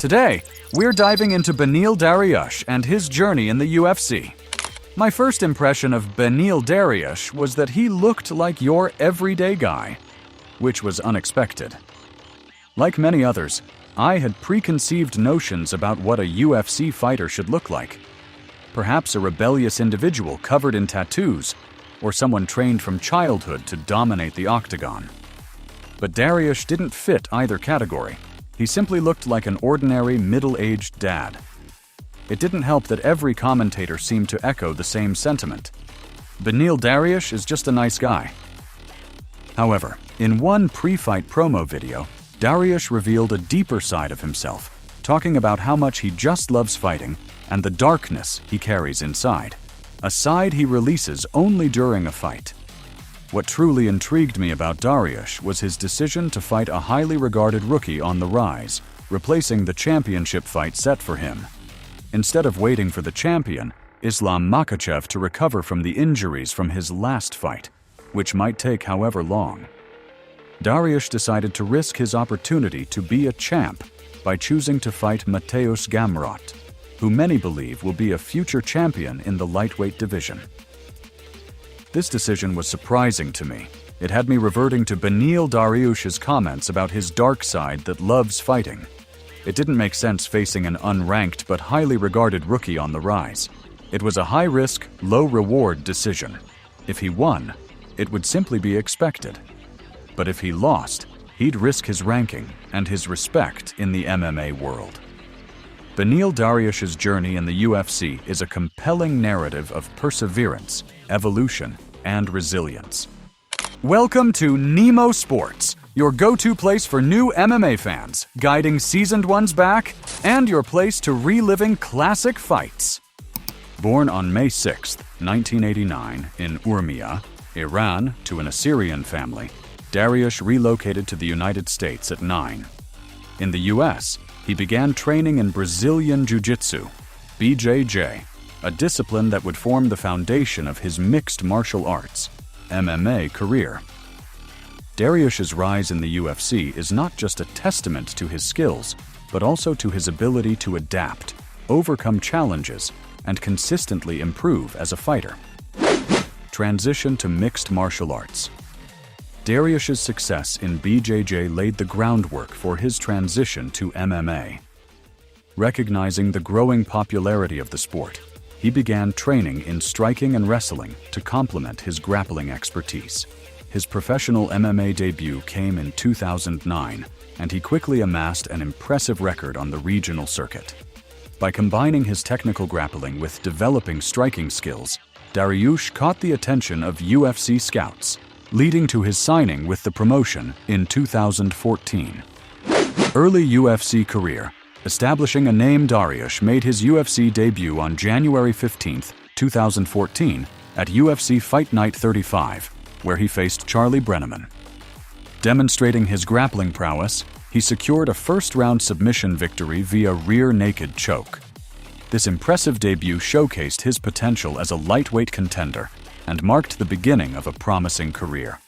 Today, we're diving into Beneil Dariush and his journey in the UFC. My first impression of Beneil Dariush was that he looked like your everyday guy, which was unexpected. Like many others, I had preconceived notions about what a UFC fighter should look like. Perhaps a rebellious individual covered in tattoos, or someone trained from childhood to dominate the Octagon. But Dariush didn't fit either category. He simply looked like an ordinary middle-aged dad. It didn't help that every commentator seemed to echo the same sentiment. Beneil Dariush is just a nice guy. However, in one pre-fight promo video, Dariush revealed a deeper side of himself, talking about how much he just loves fighting and the darkness he carries inside, a side he releases only during a fight. What truly intrigued me about Dariush was his decision to fight a highly regarded rookie on the rise, replacing the championship fight set for him. Instead of waiting for the champion, Islam Makhachev, to recover from the injuries from his last fight, which might take however long, Dariush decided to risk his opportunity to be a champ by choosing to fight Mateusz Gamrot, who many believe will be a future champion in the lightweight division. This decision was surprising to me. It had me reverting to Beneil Dariush's comments about his dark side that loves fighting. It didn't make sense facing an unranked but highly regarded rookie on the rise. It was a high-risk, low-reward decision. If he won, it would simply be expected. But if he lost, he'd risk his ranking and his respect in the MMA world. Beneil Dariush's journey in the UFC is a compelling narrative of perseverance, evolution, and resilience. Welcome to Nemo Sports, your go-to place for new MMA fans, guiding seasoned ones back, and your place to reliving classic fights. Born on May 6, 1989, in Urmia, Iran, to an Assyrian family, Dariush relocated to the United States at 9. In the US, he began training in Brazilian Jiu-Jitsu, BJJ, a discipline that would form the foundation of his mixed martial arts, MMA, career. Dariush's rise in the UFC is not just a testament to his skills, but also to his ability to adapt, overcome challenges, and consistently improve as a fighter. Transition to mixed martial arts. Dariush's success in BJJ laid the groundwork for his transition to MMA. Recognizing the growing popularity of the sport, he began training in striking and wrestling to complement his grappling expertise. His professional MMA debut came in 2009, and he quickly amassed an impressive record on the regional circuit. By combining his technical grappling with developing striking skills, Dariush caught the attention of UFC scouts, leading to his signing with the promotion in 2014. Early UFC career. Establishing a name, Dariush made his UFC debut on January 15, 2014 at UFC Fight Night 35, where he faced Charlie Brenneman. Demonstrating his grappling prowess, he secured a first-round submission victory via rear naked choke. This impressive debut showcased his potential as a lightweight contender and marked the beginning of a promising career.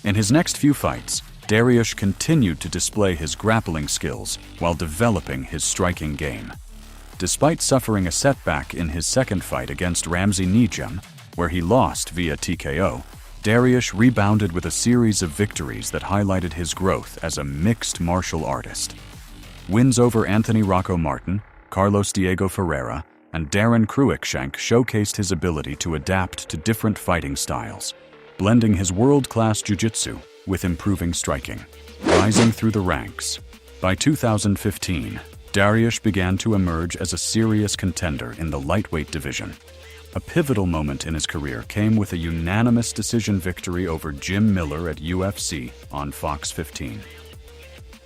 In his next few fights, Dariush continued to display his grappling skills while developing his striking game. Despite suffering a setback in his second fight against Ramzi Nijem, where he lost via TKO, Dariush rebounded with a series of victories that highlighted his growth as a mixed martial artist. Wins over Anthony Rocco Martin, Carlos Diego Ferreira, and Darren Cruikshank showcased his ability to adapt to different fighting styles, blending his world-class jiu-jitsu with improving striking. Rising through the ranks. By 2015, Dariush began to emerge as a serious contender in the lightweight division. A pivotal moment in his career came with a unanimous decision victory over Jim Miller at UFC on Fox 15.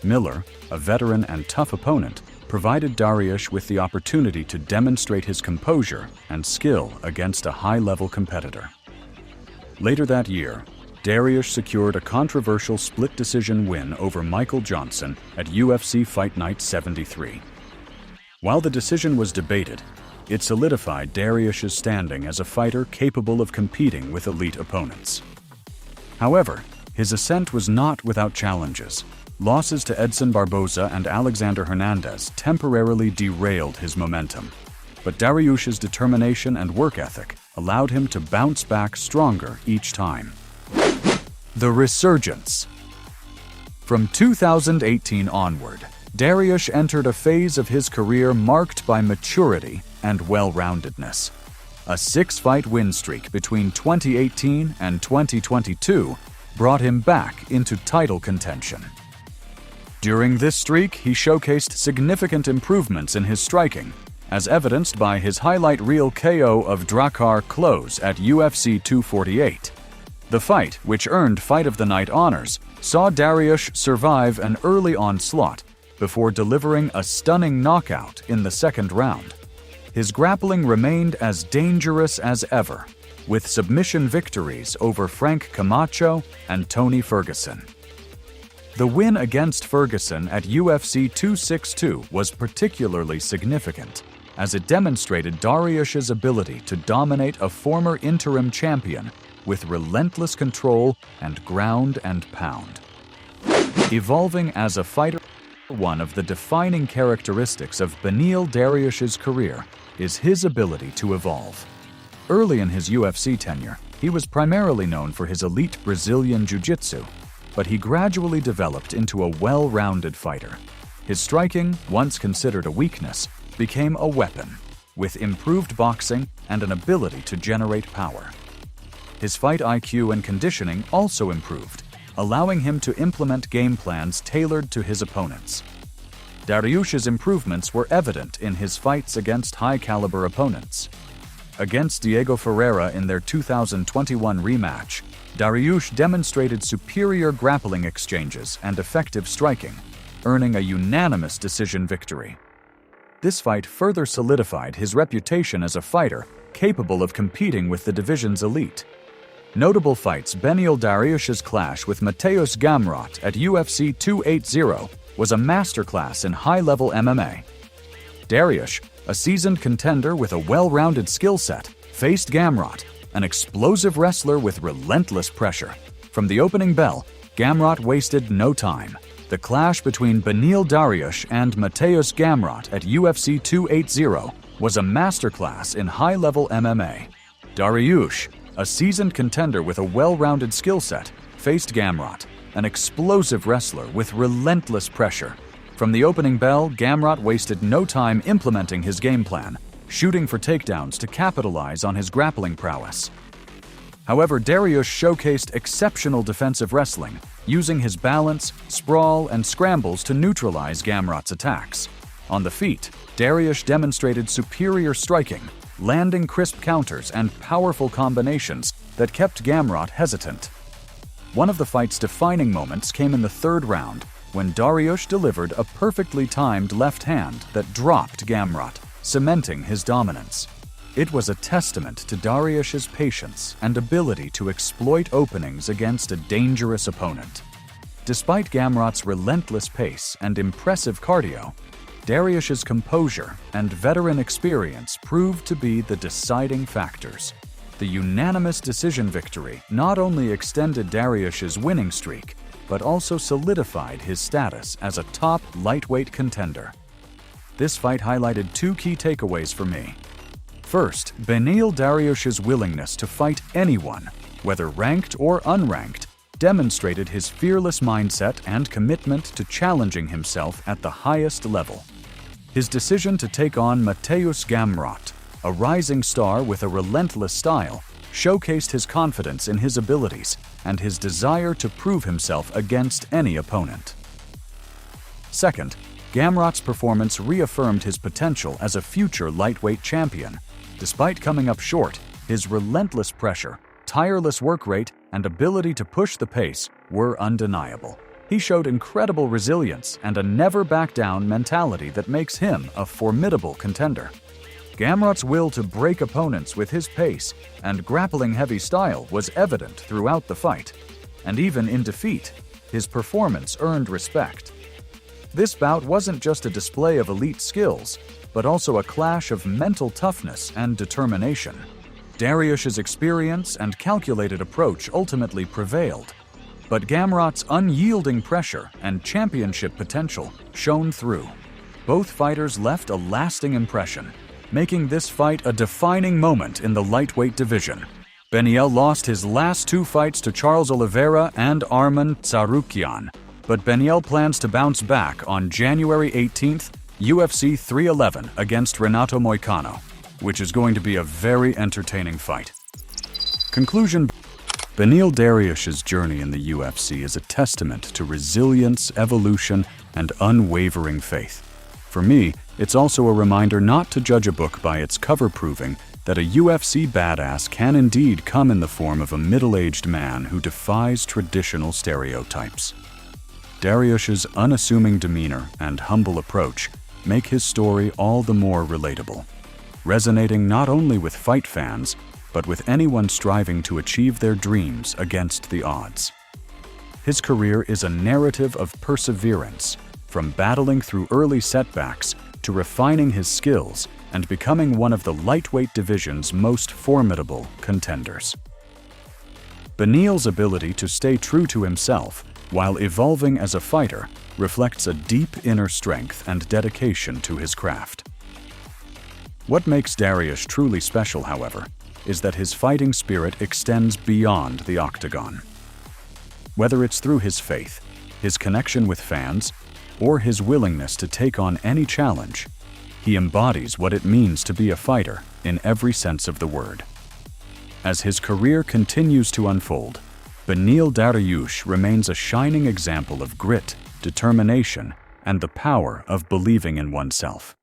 Miller, a veteran and tough opponent, provided Dariush with the opportunity to demonstrate his composure and skill against a high-level competitor. Later that year, Dariush secured a controversial split decision win over Michael Johnson at UFC Fight Night 73. While the decision was debated, it solidified Dariush's standing as a fighter capable of competing with elite opponents. However, his ascent was not without challenges. Losses to Edson Barboza and Alexander Hernandez temporarily derailed his momentum, but Dariush's determination and work ethic allowed him to bounce back stronger each time. The resurgence. From 2018 onward, Dariush entered a phase of his career marked by maturity and well-roundedness. A 6-fight win streak between 2018 and 2022 brought him back into title contention. During this streak, he showcased significant improvements in his striking, as evidenced by his highlight reel KO of Drakkar Klose at UFC 248. The fight, which earned Fight of the Night honors, saw Dariush survive an early onslaught before delivering a stunning knockout in the second round. His grappling remained as dangerous as ever, with submission victories over Frank Camacho and Tony Ferguson. The win against Ferguson at UFC 262 was particularly significant, as it demonstrated Dariush's ability to dominate a former interim champion with relentless control and ground and pound. Evolving as a fighter, one of the defining characteristics of Beneil Dariush's career is his ability to evolve. Early in his UFC tenure, he was primarily known for his elite Brazilian jiu-jitsu, but he gradually developed into a well-rounded fighter. His striking, once considered a weakness, became a weapon, with improved boxing and an ability to generate power. His fight IQ and conditioning also improved, allowing him to implement game plans tailored to his opponents. Dariush's improvements were evident in his fights against high-caliber opponents. Against Diego Ferreira in their 2021 rematch, Dariush demonstrated superior grappling exchanges and effective striking, earning a unanimous decision victory. This fight further solidified his reputation as a fighter capable of competing with the division's elite. Notable fights: Beneil Dariush's clash with Mateusz Gamrot at UFC 280 was a masterclass in high-level MMA. Dariush, a seasoned contender with a well-rounded skill set, faced Gamrot, an explosive wrestler with relentless pressure. From the opening bell, Gamrot wasted no time. The clash between Beneil Dariush and Mateusz Gamrot at UFC 280 was a masterclass in high-level MMA. Dariush, a seasoned contender with a well-rounded skill set, faced Gamrot, an explosive wrestler with relentless pressure. From the opening bell, Gamrot wasted no time implementing his game plan, shooting for takedowns to capitalize on his grappling prowess. However, Dariush showcased exceptional defensive wrestling, using his balance, sprawl, and scrambles to neutralize Gamrot's attacks. On the feet, Dariush demonstrated superior striking, landing crisp counters and powerful combinations that kept Gamrot hesitant. One of the fight's defining moments came in the third round, when Dariush delivered a perfectly timed left hand that dropped Gamrot, cementing his dominance. It was a testament to Dariush's patience and ability to exploit openings against a dangerous opponent. Despite Gamrot's relentless pace and impressive cardio, Dariush's composure and veteran experience proved to be the deciding factors. The unanimous decision victory not only extended Dariush's winning streak, but also solidified his status as a top lightweight contender. This fight highlighted two key takeaways for me. First, Beneil Dariush's willingness to fight anyone, whether ranked or unranked, demonstrated his fearless mindset and commitment to challenging himself at the highest level. His decision to take on Mateusz Gamrot, a rising star with a relentless style, showcased his confidence in his abilities and his desire to prove himself against any opponent. Second, Gamrot's performance reaffirmed his potential as a future lightweight champion. Despite coming up short, his relentless pressure, tireless work rate, and ability to push the pace were undeniable. He showed incredible resilience and a never-back-down mentality that makes him a formidable contender. Gamrot's will to break opponents with his pace and grappling-heavy style was evident throughout the fight, and even in defeat, his performance earned respect. This bout wasn't just a display of elite skills, but also a clash of mental toughness and determination. Dariush's experience and calculated approach ultimately prevailed. but Gamrot's unyielding pressure and championship potential shone through. Both fighters left a lasting impression, making this fight a defining moment in the lightweight division. Beneil lost his last 2 fights to Charles Oliveira and Arman Tsarukyan, but Beneil plans to bounce back on January 18th, UFC 311 against Renato Moicano, which is going to be a very entertaining fight. Conclusion: Beneil Dariush's journey in the UFC is a testament to resilience, evolution, and unwavering faith. For me, it's also a reminder not to judge a book by its cover, proving that a UFC badass can indeed come in the form of a middle-aged man who defies traditional stereotypes. Dariush's unassuming demeanor and humble approach make his story all the more relatable, resonating not only with fight fans, but with anyone striving to achieve their dreams against the odds. His career is a narrative of perseverance, from battling through early setbacks to refining his skills and becoming one of the lightweight division's most formidable contenders. Beneil's ability to stay true to himself while evolving as a fighter reflects a deep inner strength and dedication to his craft. What makes Dariush truly special, however, is that his fighting spirit extends beyond the octagon. Whether it's through his faith, his connection with fans, or his willingness to take on any challenge, he embodies what it means to be a fighter in every sense of the word. As his career continues to unfold, Beneil Dariush remains a shining example of grit, determination, and the power of believing in oneself.